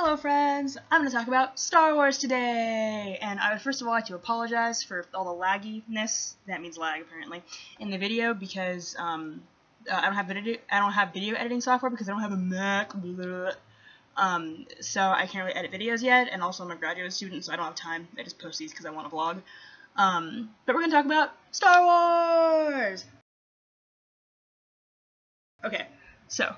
Hello friends, I'm going to talk about Star Wars today, and I would first of all like to apologize for all the lagginess, that means lag apparently, in the video because I don't have video editing software because I don't have a Mac, so I can't really edit videos yet, and also I'm a graduate student so I don't have time. I just post these because I want to vlog. But we're going to talk about Star Wars! Okay, so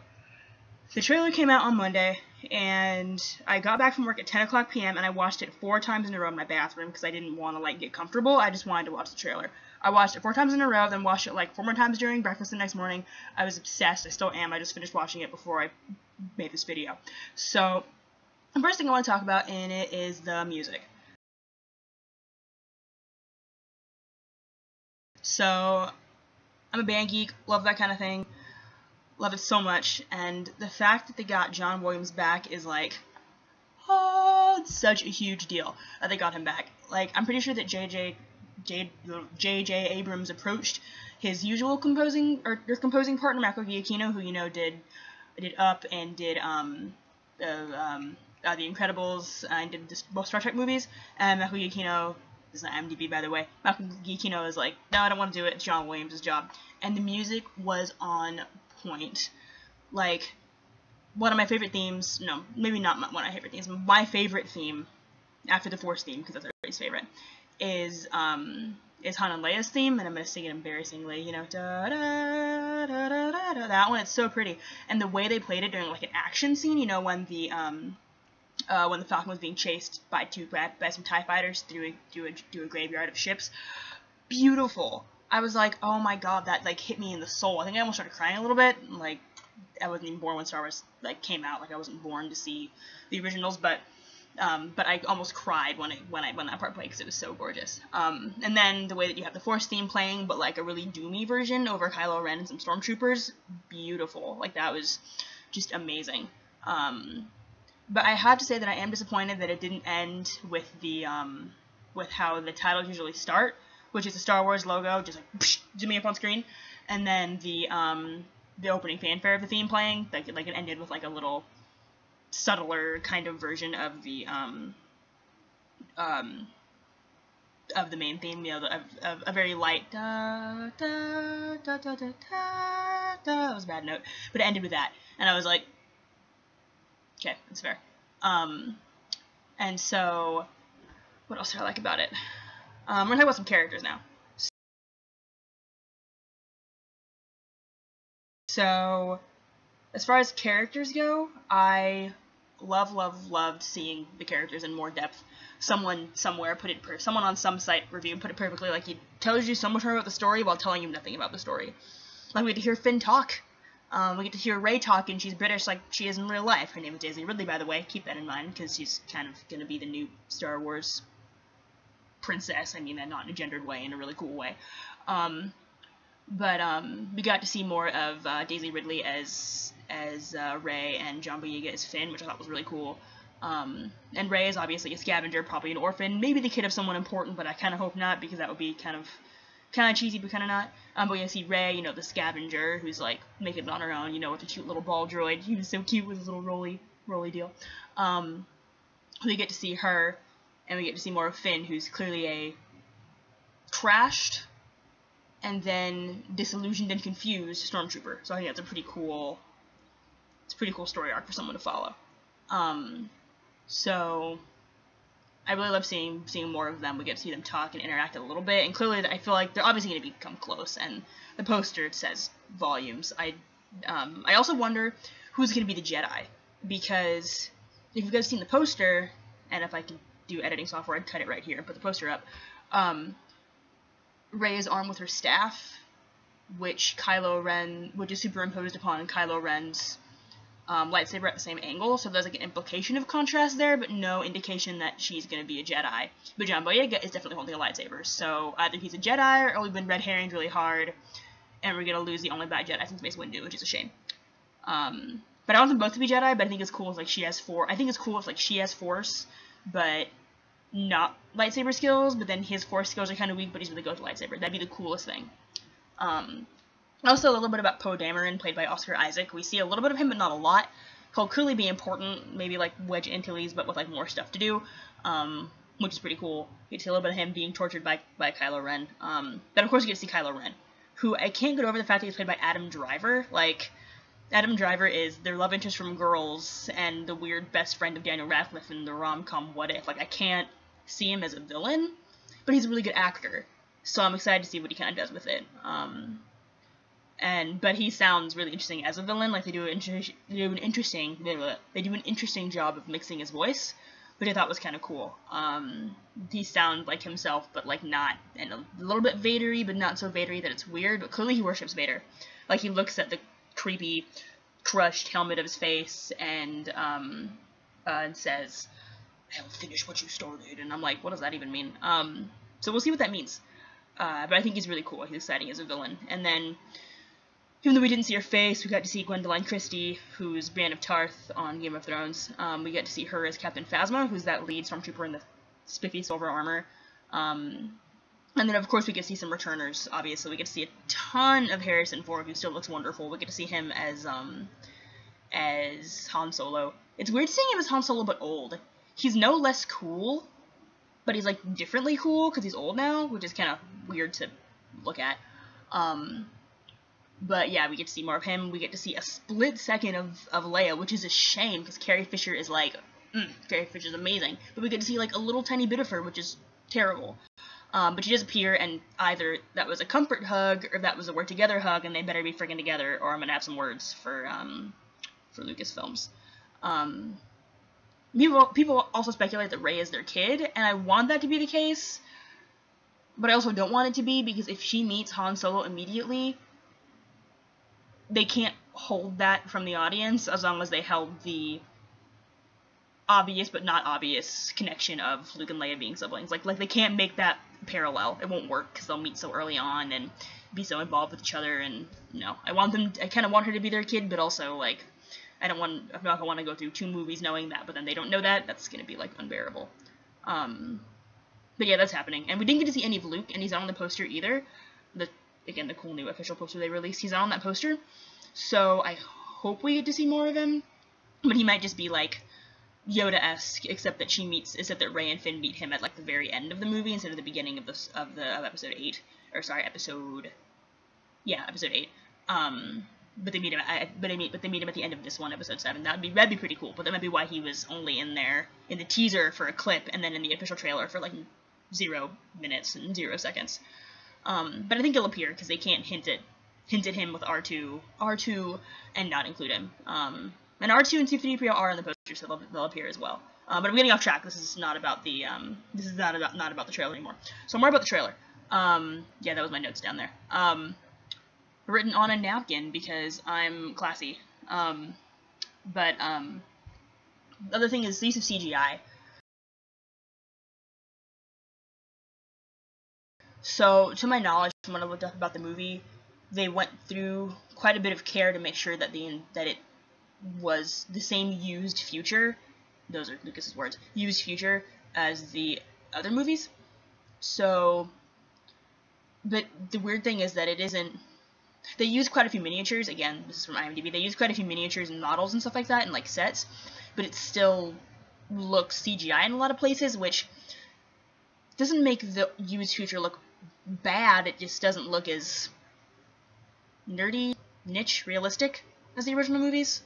the trailer came out on Monday, and I got back from work at 10 o'clock p.m. and I watched it 4 times in a row in my bathroom because I didn't want to get comfortable. I just wanted to watch the trailer. I watched it 4 times in a row, then watched it 4 more times during breakfast the next morning. I was obsessed. I still am. I just finished watching it before I made this video. So the first thing I want to talk about in it is the music. So I'm a band geek, love that kind of thing. Love it so much, and the fact that they got John Williams back is it's such a huge deal that they got him back. I'm pretty sure that J.J. Abrams approached his usual composing partner, Michael Giacchino, who did Up and did The Incredibles and did both Star Trek movies. And Michael Giacchino, this is not IMDb by the way, Michael Giacchino is like, no, I don't want to do it. It's John Williams' job, and the music was on point. One of my favorite themes, no, maybe not one of my favorite themes, my favorite theme, after the Force theme, because that's everybody's favorite, is Han and Leia's theme, and I'm going to sing it embarrassingly, da da da da da da, that one. It's so pretty, and the way they played it during an action scene, when the Falcon was being chased by some TIE fighters through a graveyard of ships, beautiful. I was like, oh my god, that hit me in the soul. I think I almost started crying a little bit. I wasn't even born when Star Wars came out. I wasn't born to see the originals, but I almost cried when that part played because it was so gorgeous. And then the way that you have the Force theme playing, but a really doomy version over Kylo Ren and some stormtroopers, beautiful. That was just amazing. But I have to say that I am disappointed that it didn't end with with how the titles usually start, which is the Star Wars logo, just zooming up on screen, and then the opening fanfare of the theme playing, it ended with a little subtler kind of version of the main theme, of a very light da da da da da da da. That was a bad note, but it ended with that, and I was like, okay, that's fair. And so, what else did I like about it? We're going to talk about some characters now. So, as far as characters go, I loved seeing the characters in more depth. Someone somewhere someone on some site review put it perfectly, he tells you so much more about the story while telling you nothing about the story. We get to hear Finn talk. We get to hear Rey talk, and she's British like she is in real life. Her name is Daisy Ridley, by the way. Keep that in mind, because she's kind of going to be the new Star Wars princess. I mean that not in a gendered way, in a really cool way. But we got to see more of Daisy Ridley as Rey, and John Boyega as Finn, which I thought was really cool. And Rey is obviously a scavenger, probably an orphan, maybe the kid of someone important, but I kind of hope not, because that would be kind of cheesy, but kind of not. But you see Rey, the scavenger, who's making it on her own, with the cute little ball droid. He was so cute with his little roly deal. We get to see her, and we get to see more of Finn, who's clearly a crashed and then disillusioned and confused stormtrooper. So I think that's a pretty cool story arc for someone to follow. So I really love seeing more of them. We get to see them talk and interact a little bit, and clearly I feel like they're obviously going to become close, and the poster says volumes. I also wonder who's going to be the Jedi, because if you guys have seen the poster, and if I could do editing software, I'd cut it right here and put the poster up. Rey is armed with her staff, which is superimposed upon Kylo Ren's lightsaber at the same angle, so there's an implication of contrast there, but no indication that she's going to be a Jedi. But John Boyega is definitely holding a lightsaber, so either he's a Jedi, or we've been red herring really hard, and we're going to lose the only bad Jedi since Mace Windu, which is a shame. But I want them both to be Jedi, but I think it's cool if she has she has Force, but not lightsaber skills, but then his Force skills are kind of weak, but he's really good with lightsaber. That'd be the coolest thing. Also, a little bit about Poe Dameron, played by Oscar Isaac. We see a little bit of him, but not a lot. he'll clearly be important, maybe like Wedge Antilles, but with like more stuff to do, which is pretty cool. You get to see a little bit of him being tortured by Kylo Ren. Then of course you get to see Kylo Ren, who I can't get over the fact that he's played by Adam Driver. Like, Adam Driver is their love interest from Girls and the weird best friend of Daniel Radcliffe in the rom-com What If. Like, I can't see him as a villain, but he's a really good actor, so I'm excited to see what he kind of does with it. But he sounds really interesting as a villain. Like, they do an interesting job of mixing his voice, which I thought was kind of cool. He sounds like himself, but like not, and a little bit Vader-y, but not so Vader-y that it's weird. But clearly he worships Vader. Like, he looks at the creepy, crushed helmet of his face and says, "I'll finish what you started." And I'm like, what does that even mean? So we'll see what that means. But I think he's really cool. He's exciting as a villain. And then, even though we didn't see her face, we got to see Gwendoline Christie, who's Brienne of Tarth on Game of Thrones. We get to see her as Captain Phasma, who's that lead stormtrooper in the spiffy silver armor. And then, of course, we get to see some returners, obviously. We get to see a ton of Harrison Ford, who still looks wonderful. We get to see him as Han Solo. It's weird seeing him as Han Solo, but old. He's no less cool, but he's, like, differently cool, because he's old now, which is kind of weird to look at. But, yeah, we get to see more of him. We get to see a split second of Leia, which is a shame, because Carrie Fisher is, like, Carrie Fisher's amazing. But we get to see, like, a little tiny bit of her, which is terrible. But she does appear, and either that was a comfort hug, or that was a work-together hug, and they better be friggin' together, or I'm gonna have some words for Lucasfilms. People also speculate that Rey is their kid, and I want that to be the case, but I also don't want it to be, because if she meets Han Solo immediately, they can't hold that from the audience, as long as they held the obvious but not obvious connection of Luke and Leia being siblings. Like they can't make that parallel. It won't work, because they'll meet so early on and be so involved with each other, and, I kind of want her to be their kid, but also, like, I'm not gonna want to go through 2 movies knowing that, but then they don't know that. That's gonna be, like, unbearable. But yeah, that's happening. And we didn't get to see any of Luke, and he's not on the poster either. The cool new official poster they released, he's not on that poster. So I hope we get to see more of him, but he might just be, like, Yoda-esque, except that Rey and Finn meet him at, like, the very end of the movie instead of the beginning of episode 8. Or sorry, episode 8. But they meet him at the end of this one, episode 7. That'd be pretty cool. But that might be why he was only in there in the teaser for a clip, and then in the official trailer for, like, 0 minutes and 0 seconds. But I think he'll appear, because they can't hint at him with R2 and not include him. And R2 and C-3PO are in the poster, so they'll appear as well. But I'm getting off track. This is not about the the trailer anymore. So more about the trailer. Yeah, that was my notes down there. Written on a napkin because I'm classy. The other thing is the use of CGI. So, to my knowledge, from what I looked up about the movie, they went through quite a bit of care to make sure that it was the same used future, those are Lucas's words, used future as the other movies. So, but the weird thing is that it isn't, they use quite a few miniatures, again, this is from IMDb, they use quite a few miniatures and models and stuff like that, and like sets, but it still looks CGI in a lot of places, which doesn't make the used future look bad, it just doesn't look as nerdy, niche, realistic as the original movies.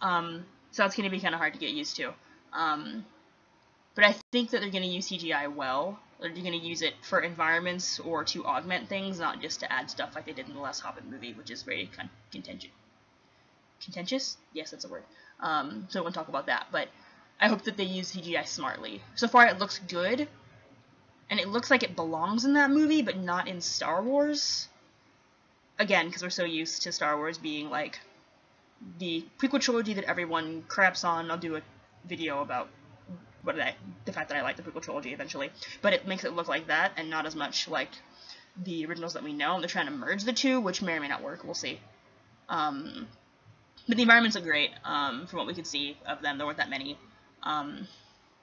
So it's going to be kind of hard to get used to. But I think that they're going to use CGI well. They're going to use it for environments or to augment things, not just to add stuff like they did in the last Hobbit movie, which is very contentious? Yes, that's a word. So I won't talk about that, but I hope that they use CGI smartly. So far it looks good, and it looks like it belongs in that movie, but not in Star Wars. Again, because we're so used to Star Wars being, like, the prequel trilogy that everyone craps on. I'll do a video about the fact that I like the prequel trilogy eventually. But it makes it look like that, and not as much like the originals that we know. And they're trying to merge the two, which may or may not work. We'll see. But the environments look great, from what we could see of them. There weren't that many.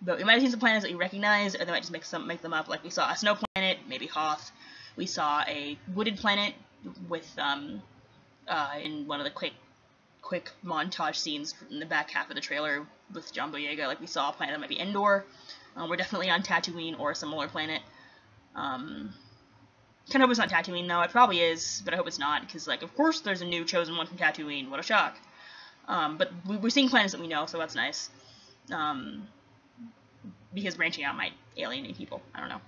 But we might have seen some planets that we recognize, or they might just make them up. Like, we saw a snow planet, maybe Hoth. We saw a wooded planet with, in one of the quick montage scenes in the back half of the trailer with John Boyega, like we saw a planet that might be Endor. We're definitely on Tatooine or a similar planet. Kind of hope it's not Tatooine, though. It probably is, but I hope it's not, because, like, of course there's a new Chosen One from Tatooine. What a shock. But we're seeing planets that we know, so that's nice. Because branching out might alienate people. I don't know.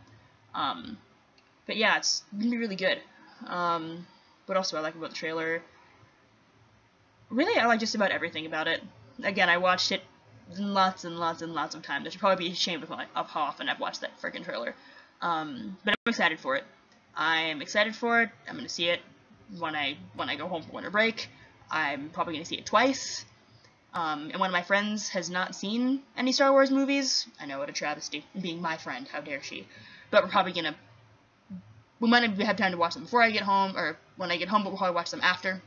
But yeah, it's gonna be really good. What else do I like about the trailer? Really, I like just about everything about it. Again, I watched it lots and lots and lots of times. I should probably be ashamed of how often I've watched that freaking trailer. But I'm excited for it. I'm excited for it. I'm gonna see it when I go home for winter break. I'm probably gonna see it twice. And one of my friends has not seen any Star Wars movies. I know, what a travesty. Being my friend, how dare she. But we might have time to watch them before I get home, or when I get home, but we'll probably watch them after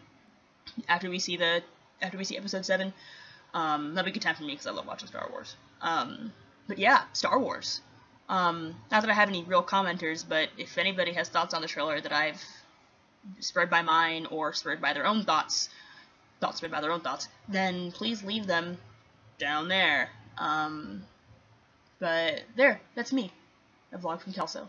we see Episode 7. That'll be a good time for me, because I love watching Star Wars. But yeah, Star Wars. Not that I have any real commenters, but if anybody has thoughts on the trailer that I've spurred by mine, or spurred by their own thoughts, then please leave them down there. But there, that's me. A vlog from Kelso.